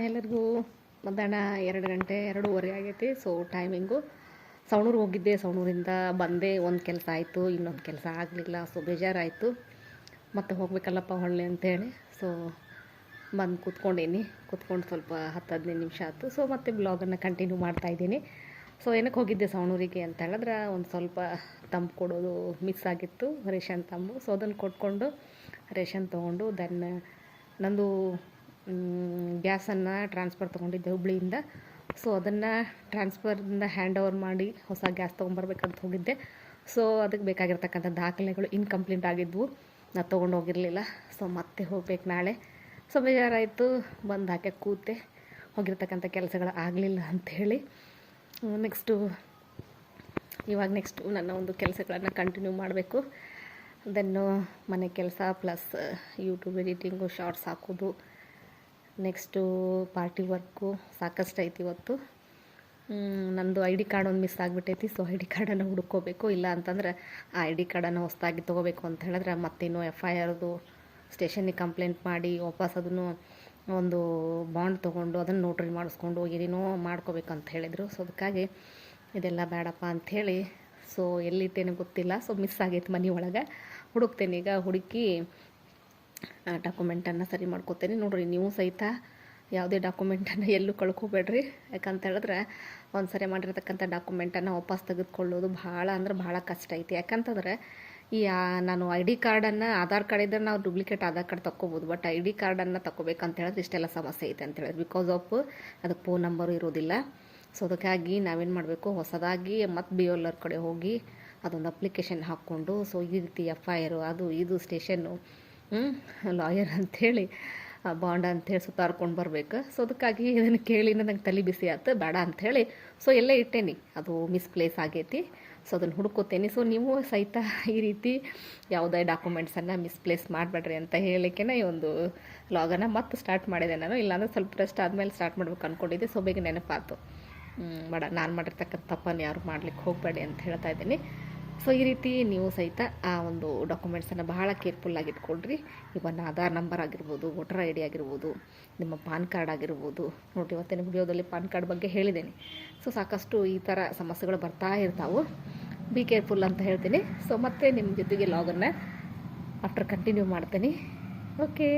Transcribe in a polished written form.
ಎಲ್ಲರಿಗೂ ಮಧ್ಯಾಹ್ನ 2 ಗಂಟೆ 2:30 ಆಗೈತಿ. ಸೊ ಟೈಮಿಂಗು ಸವಣೂರು ಹೋಗಿದ್ದೆ. ಸವಣೂರಿಂದ ಬಂದೆ. ಒಂದು ಕೆಲಸ ಆಯಿತು, ಇನ್ನೊಂದು ಕೆಲಸ ಆಗಲಿಲ್ಲ. ಸೊ ಬೇಜಾರಾಯಿತು. ಮತ್ತೆ ಹೋಗಬೇಕಲ್ಲಪ್ಪ ಹೊಳ್ಳಿ ಅಂತೇಳಿ ಸೊ ಬಂದು ಕೂತ್ಕೊಂಡು ಸ್ವಲ್ಪ 10-15 ನಿಮಿಷ ಆಯಿತು. ಸೊ ಮತ್ತೆ ಬ್ಲಾಗನ್ನು ಕಂಟಿನ್ಯೂ ಮಾಡ್ತಾಯಿದ್ದೀನಿ. ಸೊ ಏನಕ್ಕೆ ಹೋಗಿದ್ದೆ ಸವಣೂರಿಗೆ ಅಂತ ಹೇಳಿದ್ರೆ, ಒಂದು ಸ್ವಲ್ಪ ತಂಬು ಕೊಡೋದು ಮಿಸ್ ಆಗಿತ್ತು, ರೇಷನ್ ತಂಬು. ಸೊ ಅದನ್ನು ಕೊಟ್ಕೊಂಡು ರೇಷನ್ ತೊಗೊಂಡು ದೆನ್ ನಂದು ಗ್ಯಾಸನ್ನು ಟ್ರಾನ್ಸ್ಫರ್ ತೊಗೊಂಡಿದ್ದೆ ಹುಬ್ಳಿಯಿಂದ. ಸೊ ಅದನ್ನು ಟ್ರಾನ್ಸ್ಫರಿಂದ ಹ್ಯಾಂಡ್ ಓವರ್ ಮಾಡಿ ಹೊಸ ಗ್ಯಾಸ್ ತೊಗೊಂಬರ್ಬೇಕಂತ ಹೋಗಿದ್ದೆ. ಸೊ ಅದಕ್ಕೆ ಬೇಕಾಗಿರ್ತಕ್ಕಂಥ ದಾಖಲೆಗಳು ಇನ್ಕಂಪ್ಲೀಟ್ ಆಗಿದ್ವು, ನಾನು ತೊಗೊಂಡು ಹೋಗಿರಲಿಲ್ಲ. ಸೊ ಮತ್ತೆ ಹೋಗ್ಬೇಕು ನಾಳೆ. ಸೊ ಬೇಜಾರಾಯಿತು, ಬಂದು ಹಾಕಿ ಕೂತೆ. ಹೋಗಿರ್ತಕ್ಕಂಥ ಕೆಲಸಗಳು ಆಗಲಿಲ್ಲ ಅಂಥೇಳಿ ನೆಕ್ಸ್ಟು ನನ್ನ ಒಂದು ಕೆಲಸಗಳನ್ನು ಕಂಟಿನ್ಯೂ ಮಾಡಬೇಕು. ದೆನ್ನು ಮನೆ ಕೆಲಸ ಪ್ಲಸ್ ಯೂಟ್ಯೂಬ್ ಎಡಿಟಿಂಗು, ಶಾರ್ಟ್ಸ್ ಹಾಕೋದು, ನೆಕ್ಸ್ಟು ಪಾರ್ಟಿ ವರ್ಕು ಸಾಕಷ್ಟು ಐತಿ ಇವತ್ತು. ನಂದು ID ಕಾರ್ಡ್ ಒಂದು ಮಿಸ್ ಆಗಿಬಿಟ್ಟೈತಿ. ಸೊ ID ಕಾರ್ಡನ್ನು ಹುಡ್ಕೋಬೇಕು. ಇಲ್ಲ ಅಂತಂದ್ರೆ ಆ ID ಕಾರ್ಡನ್ನು ಹೊಸದಾಗಿ ತೊಗೋಬೇಕು ಅಂತ ಹೇಳಿದ್ರೆ ಮತ್ತೇನು FIR ಸ್ಟೇಷನ್ನಿಗೆ ಕಂಪ್ಲೇಂಟ್ ಮಾಡಿ ವಾಪಸ್ ಅದನ್ನು ಒಂದು ಬಾಂಡ್ ತೊಗೊಂಡು ಅದನ್ನು ನೋಟ್ರಿ ಮಾಡಿಸ್ಕೊಂಡು ಏನೇನೋ ಮಾಡ್ಕೋಬೇಕಂತ ಹೇಳಿದರು. ಸೊ ಅದಕ್ಕಾಗಿ ಇದೆಲ್ಲ ಬೇಡಪ್ಪ ಅಂಥೇಳಿ ಸೊ ಎಲ್ಲಿಟ್ಟೇನೋ ಗೊತ್ತಿಲ್ಲ. ಸೊ ಮಿಸ್ ಆಗೈತೆ ಮನೆ ಒಳಗೆ. ಹುಡುಕ್ತೇನೆ, ಈಗ ಹುಡುಕಿ ಡಾಕ್ಯುಮೆಂಟನ್ನು ಸರಿ ಮಾಡ್ಕೋತೇನೆ. ನೋಡಿರಿ, ನೀವು ಸಹಿತ ಯಾವುದೇ ಡಾಕ್ಯುಮೆಂಟನ್ನು ಎಲ್ಲೂ ಕಳ್ಕೊಬೇಡ್ರಿ. ಯಾಕಂತ ಹೇಳಿದ್ರೆ ಒಂದು ಸರಿ ಮಾಡಿರ್ತಕ್ಕಂಥ ಡಾಕ್ಯುಮೆಂಟನ್ನು ವಾಪಸ್ ತೆಗೆದುಕೊಳ್ಳೋದು ಭಾಳ ಕಷ್ಟ ಐತಿ. ಯಾಕಂತಂದ್ರೆ ನಾನು ID ಕಾರ್ಡನ್ನು ಆಧಾರ್ ಕಾರ್ಡ್ ಇದ್ದರೆ ನಾವು ಡೂಪ್ಲಿಕೇಟ್ ಆಧಾರ್ ಕಾರ್ಡ್ ತೊಗೋಬೋದು. ಬಟ್ ID ಕಾರ್ಡನ್ನು ತೊಗೋಬೇಕಂತ ಹೇಳಿದ್ರೆ ಇಷ್ಟೆಲ್ಲ ಸಮಸ್ಯೆ ಐತೆ ಅಂತ ಹೇಳಿದ್ರೆ, ಬಿಕಾಸ್ ಆಫ್ ಅದಕ್ಕೆ ಫೋನ್ ನಂಬರು ಇರೋದಿಲ್ಲ. ಸೊ ಅದಕ್ಕಾಗಿ ನಾವೇನು ಮಾಡಬೇಕು, ಹೊಸದಾಗಿ ಮತ್ತು BLR ಕಡೆ ಹೋಗಿ ಅದೊಂದು ಅಪ್ಲಿಕೇಶನ್ ಹಾಕ್ಕೊಂಡು ಸೊ ಈ ರೀತಿ FIR ಅದು ಇದು ಸ್ಟೇಷನ್ನು ಲಾಯರ್ ಅಂಥೇಳಿ ಬಾಂಡ್ ಅಂಥೇಳಿ ಸುತ್ತಾರ್ಕೊಂಡು ಬರಬೇಕು. ಸೊ ಅದಕ್ಕಾಗಿ ಇದನ್ನು ಕೇಳಿ ನಂಗೆ ತಲೆ ಬಿಸಿ ಆಯ್ತು, ಬೇಡ ಅಂಥೇಳಿ ಸೊ ಎಲ್ಲೇ ಇಟ್ಟೇನಿ, ಅದು ಮಿಸ್ಪ್ಲೇಸ್ ಆಗೈತಿ. ಸೊ ಅದನ್ನು ಹುಡ್ಕೋತೇನೆ. ಸೊ ನೀವು ಸಹಿತ ಈ ರೀತಿ ಯಾವುದೇ ಡಾಕ್ಯುಮೆಂಟ್ಸನ್ನು ಮಿಸ್ಪ್ಲೇಸ್ ಮಾಡಬೇಡ್ರಿ ಅಂತ ಹೇಳಲಿಕ್ಕೆ ಈ ಒಂದು ಲಾಗನ್ನು ಮತ್ತೆ ಸ್ಟಾರ್ಟ್ ಮಾಡಿದೆ ನಾನು. ಇಲ್ಲಾಂದರೆ ಸ್ವಲ್ಪ ರೆಸ್ಟ್ ಆದಮೇಲೆ ಸ್ಟಾರ್ಟ್ ಮಾಡ್ಬೇಕು ಅಂದ್ಕೊಂಡಿದ್ದೆ. ಸೊ ಬೇಗ ನೆನಪಾತು, ನಾನು ಮಾಡಿರ್ತಕ್ಕಂಥ ತಪ್ಪನ್ನು ಯಾರು ಮಾಡ್ಲಿಕ್ಕೆ ಹೋಗಬೇಡಿ ಅಂತ ಹೇಳ್ತಾ ಇದ್ದೀನಿ. ಸೊ ಈ ರೀತಿ ನೀವು ಸಹಿತ ಆ ಒಂದು ಡಾಕ್ಯುಮೆಂಟ್ಸನ್ನು ಬಹಳ ಕೇರ್ಫುಲ್ಲಾಗಿ ಇಟ್ಕೊಳ್ರಿ. ಇವನ್ ಆಧಾರ್ ನಂಬರ್ ಆಗಿರ್ಬೋದು, ವೋಟರ್ ID ಆಗಿರ್ಬೋದು, ನಿಮ್ಮ ಪಾನ್ ಕಾರ್ಡ್ ಆಗಿರ್ಬೋದು. ನೋಡಿ, ಇವತ್ತಿನ ವಿಡಿಯೋದಲ್ಲಿ ಪಾನ್ ಕಾರ್ಡ್ ಬಗ್ಗೆ ಹೇಳಿದ್ದೇನೆ. ಸೊ ಸಾಕಷ್ಟು ಈ ಥರ ಸಮಸ್ಯೆಗಳು ಬರ್ತಾ ಇರ್ತಾವೆ. ಬಿ ಕೇರ್ಫುಲ್ ಅಂತ ಹೇಳ್ತೀನಿ. ಸೊ ಮತ್ತೆ ನಿಮ್ಮ ಜೊತೆಗೆ ಲಾಗನ್ನು ಆಫ್ಟರ್ ಕಂಟಿನ್ಯೂ ಮಾಡ್ತೀನಿ. ಓಕೆ.